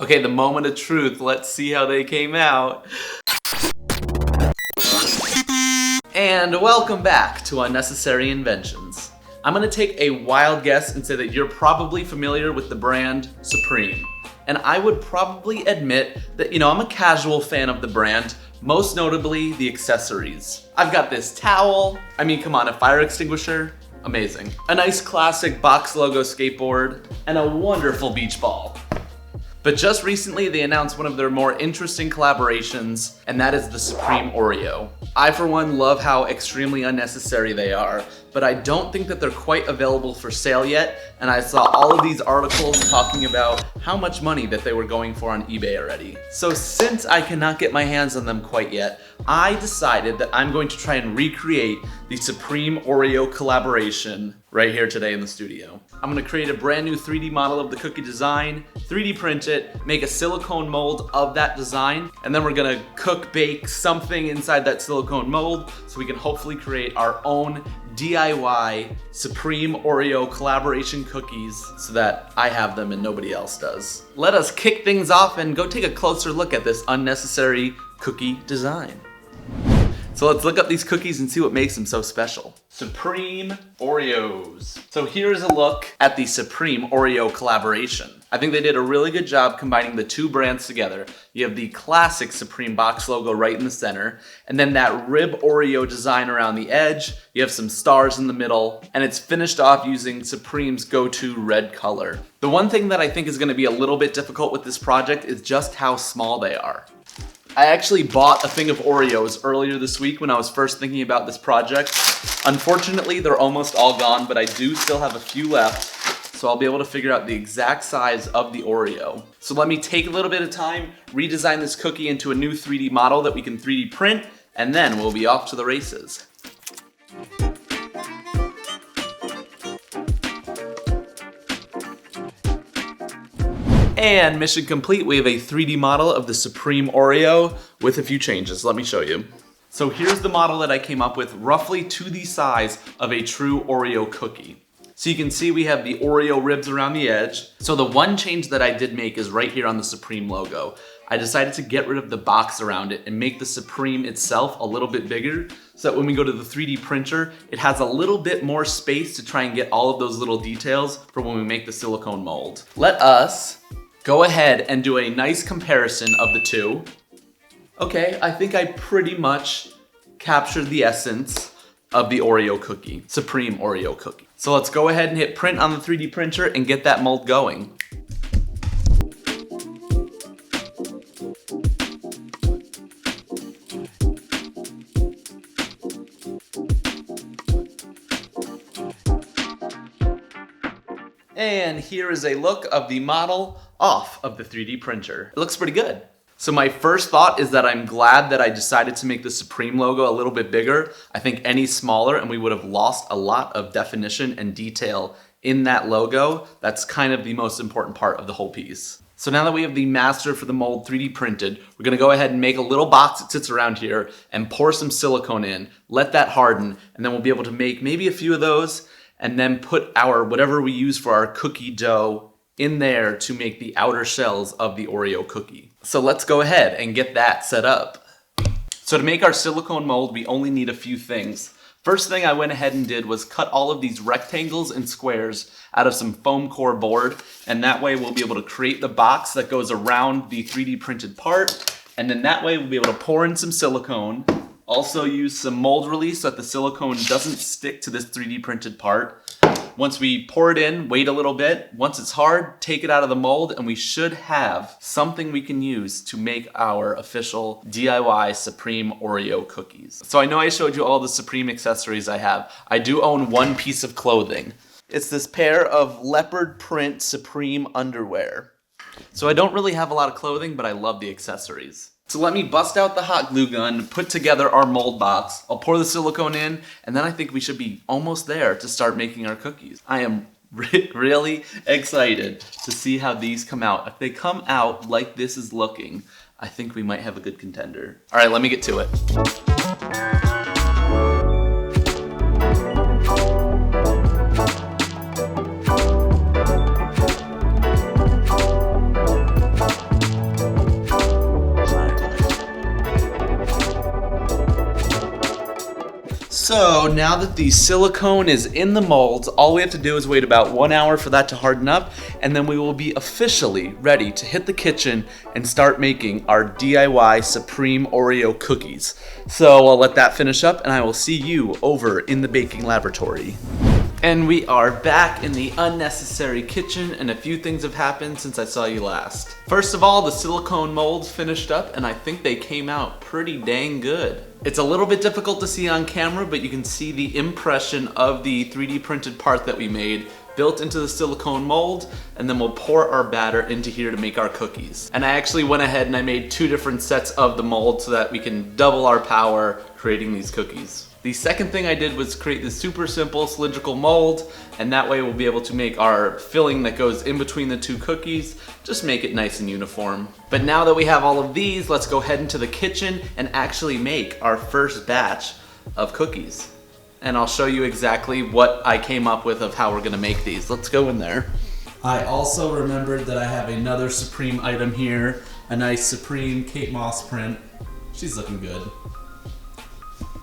Okay, the moment of truth. Let's see how they came out. And welcome back to Unnecessary Inventions. I'm gonna take a wild guess and say that you're probably familiar with the brand Supreme. And I would probably admit that, I'm a casual fan of the brand, most notably the accessories. I've got this towel, come on, a fire extinguisher, amazing. A nice classic box logo skateboard, and a wonderful beach ball. But just recently, they announced one of their more interesting collaborations, and that is the Supreme Oreo. I, for one, love how extremely unnecessary they are, but I don't think that they're quite available for sale yet, and I saw all of these articles talking about how much money that they were going for on eBay already. So since I cannot get my hands on them quite yet, I decided that I'm going to try and recreate the Supreme Oreo collaboration right here today in the studio. I'm gonna create a brand new 3D model of the cookie design, 3D print it, make a silicone mold of that design, and then we're gonna bake something inside that silicone mold so we can hopefully create our own DIY Supreme Oreo collaboration cookies so that I have them and nobody else does. Let us kick things off and go take a closer look at this unnecessary cookie design. So let's look up these cookies and see what makes them so special. Supreme Oreos. So here's a look at the Supreme Oreo collaboration. I think they did a really good job combining the two brands together. You have the classic Supreme box logo right in the center, and then that rib Oreo design around the edge. You have some stars in the middle, and it's finished off using Supreme's go-to red color. The one thing that I think is gonna be a little bit difficult with this project is just how small they are. I actually bought a thing of Oreos earlier this week when I was first thinking about this project. Unfortunately, they're almost all gone, but I do still have a few left, so I'll be able to figure out the exact size of the Oreo. So let me take a little bit of time, redesign this cookie into a new 3D model that we can 3D print, and then we'll be off to the races. And mission complete, we have a 3D model of the Supreme Oreo with a few changes. Let me show you. So here's the model that I came up with, roughly to the size of a true Oreo cookie. So you can see we have the Oreo ribs around the edge. So the one change that I did make is right here on the Supreme logo. I decided to get rid of the box around it and make the Supreme itself a little bit bigger so that when we go to the 3D printer, it has a little bit more space to try and get all of those little details for when we make the silicone mold. Let us go ahead and do a nice comparison of the two. Okay, I think I pretty much captured the essence of the Oreo cookie, Supreme Oreo cookie. So let's go ahead and hit print on the 3D printer and get that mold going. And here is a look of the model off of the 3D printer. It looks pretty good. So my first thought is that I'm glad that I decided to make the Supreme logo a little bit bigger. I think any smaller and we would have lost a lot of definition and detail in that logo. That's kind of the most important part of the whole piece. So now that we have the master for the mold 3D printed, we're gonna go ahead and make a little box that sits around here and pour some silicone in, let that harden, and then we'll be able to make maybe a few of those and then put our whatever we use for our cookie dough in there to make the outer shells of the Oreo cookie. So let's go ahead and get that set up. So to make our silicone mold, we only need a few things. First thing I went ahead and did was cut all of these rectangles and squares out of some foam core board, and that way we'll be able to create the box that goes around the 3D printed part, and then that way we'll be able to pour in some silicone. Also use some mold release so that the silicone doesn't stick to this 3D printed part. Once we pour it in, wait a little bit. Once it's hard, take it out of the mold and we should have something we can use to make our official DIY Supreme Oreo cookies. So I know I showed you all the Supreme accessories I have. I do own one piece of clothing. It's this pair of leopard print Supreme underwear. So I don't really have a lot of clothing, but I love the accessories. So let me bust out the hot glue gun, put together our mold box. I'll pour the silicone in, and then I think we should be almost there to start making our cookies. I am really excited to see how these come out. If they come out like this is looking, I think we might have a good contender. All right, let me get to it. So now that the silicone is in the molds, all we have to do is wait about 1 hour for that to harden up, and then we will be officially ready to hit the kitchen and start making our DIY Supreme Oreo cookies. So I'll let that finish up and I will see you over in the baking laboratory. And we are back in the unnecessary kitchen, and a few things have happened since I saw you last. First of all, the silicone molds finished up and I think they came out pretty dang good. It's a little bit difficult to see on camera, but you can see the impression of the 3D printed part that we made built into the silicone mold, and then we'll pour our batter into here to make our cookies. And I actually went ahead and I made 2 different sets of the mold so that we can double our power creating these cookies. The second thing I did was create this super simple cylindrical mold, and that way we'll be able to make our filling that goes in between the 2 cookies, just make it nice and uniform. But now that we have all of these, let's go ahead into the kitchen and actually make our first batch of cookies. And I'll show you exactly what I came up with of how we're gonna make these. Let's go in there. I also remembered that I have another Supreme item here, a nice Supreme Kate Moss print. She's looking good.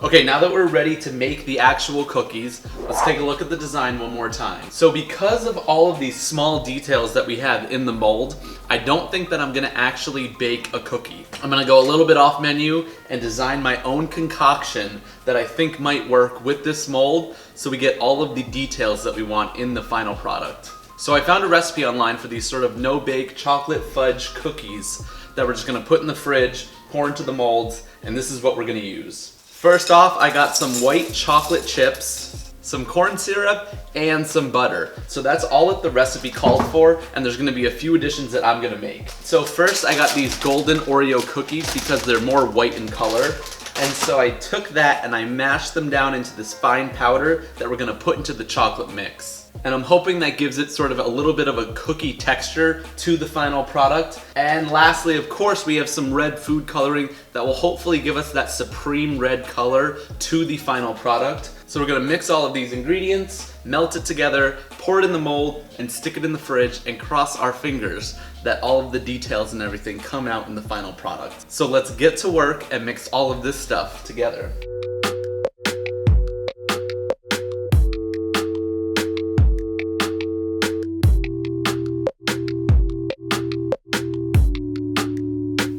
Okay, now that we're ready to make the actual cookies, let's take a look at the design one more time. So because of all of these small details that we have in the mold, I don't think that I'm gonna actually bake a cookie. I'm gonna go a little bit off menu and design my own concoction that I think might work with this mold, so we get all of the details that we want in the final product. So I found a recipe online for these sort of no-bake chocolate fudge cookies that we're just gonna put in the fridge, pour into the molds, and this is what we're gonna use. First off, I got some white chocolate chips, some corn syrup, and some butter. So that's all that the recipe called for, and there's gonna be a few additions that I'm gonna make. So first I got these golden Oreo cookies because they're more white in color. And so I took that and I mashed them down into this fine powder that we're gonna put into the chocolate mix. And I'm hoping that gives it sort of a little bit of a cookie texture to the final product. And lastly, of course, we have some red food coloring that will hopefully give us that supreme red color to the final product. So we're gonna mix all of these ingredients, melt it together, pour it in the mold, and stick it in the fridge and cross our fingers that all of the details and everything come out in the final product. So let's get to work and mix all of this stuff together.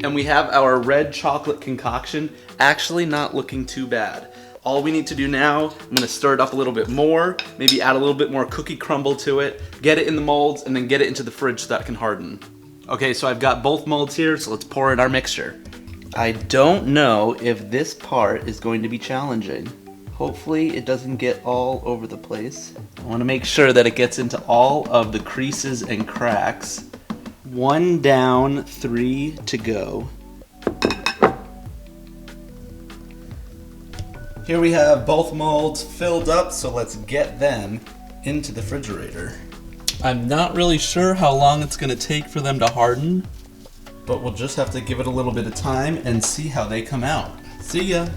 And we have our red chocolate concoction actually not looking too bad. All we need to do now, I'm gonna stir it up a little bit more, maybe add a little bit more cookie crumble to it, get it in the molds, and then get it into the fridge so that it can harden. Okay, so I've got both molds here, so let's pour in our mixture. I don't know if this part is going to be challenging. Hopefully it doesn't get all over the place. I wanna make sure that it gets into all of the creases and cracks. 1 down, 3 to go. Here we have both molds filled up, so let's get them into the refrigerator. I'm not really sure how long it's gonna take for them to harden, but we'll just have to give it a little bit of time and see how they come out. See ya.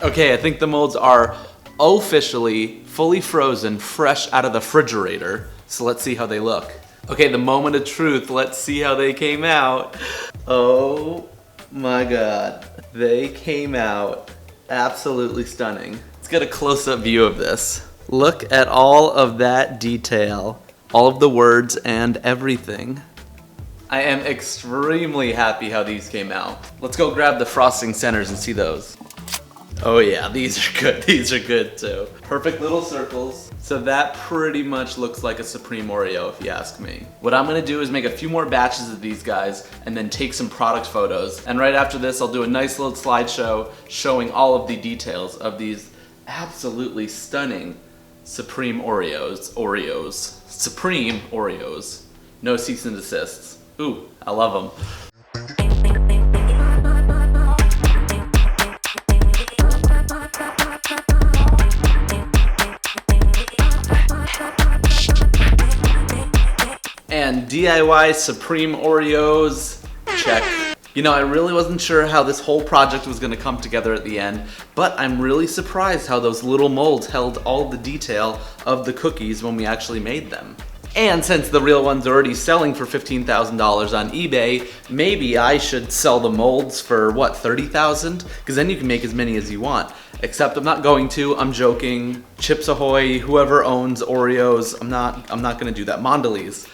Okay, I think the molds are officially fully frozen, fresh out of the refrigerator. So let's see how they look. Okay, the moment of truth. Let's see how they came out. Oh my God. They came out absolutely stunning. Let's get a close-up view of this. Look at all of that detail, all of the words and everything. I am extremely happy how these came out. Let's go grab the frosting centers and see those. Oh yeah, these are good. These are good too. Perfect little circles. So that pretty much looks like a Supreme Oreo if you ask me. What I'm gonna do is make a few more batches of these guys and then take some product photos. And right after this, I'll do a nice little slideshow showing all of the details of these absolutely stunning Supreme Oreos. Supreme Oreos. No cease and desists. Ooh, I love them. And DIY Supreme Oreos, check. You know, I really wasn't sure how this whole project was gonna come together at the end, but I'm really surprised how those little molds held all the detail of the cookies when we actually made them. And since the real one's already selling for $15,000 on eBay, maybe I should sell the molds for what, $30,000? Because then you can make as many as you want. Except I'm not going to, I'm joking. Chips Ahoy, whoever owns Oreos, I'm not gonna do that. Mondelez,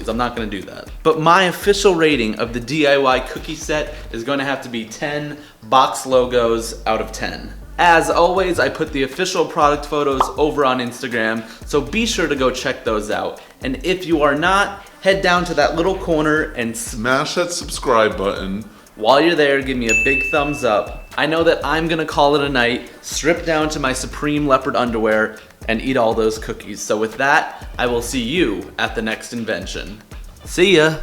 I'm not gonna do that. But my official rating of the DIY cookie set is gonna have to be 10 box logos out of 10. As always, I put the official product photos over on Instagram, so be sure to go check those out. And if you are not, head down to that little corner and smash that subscribe button. While you're there, give me a big thumbs up. I know that I'm gonna call it a night, strip down to my Supreme leopard underwear, and eat all those cookies. So with that, I will see you at the next invention. See ya!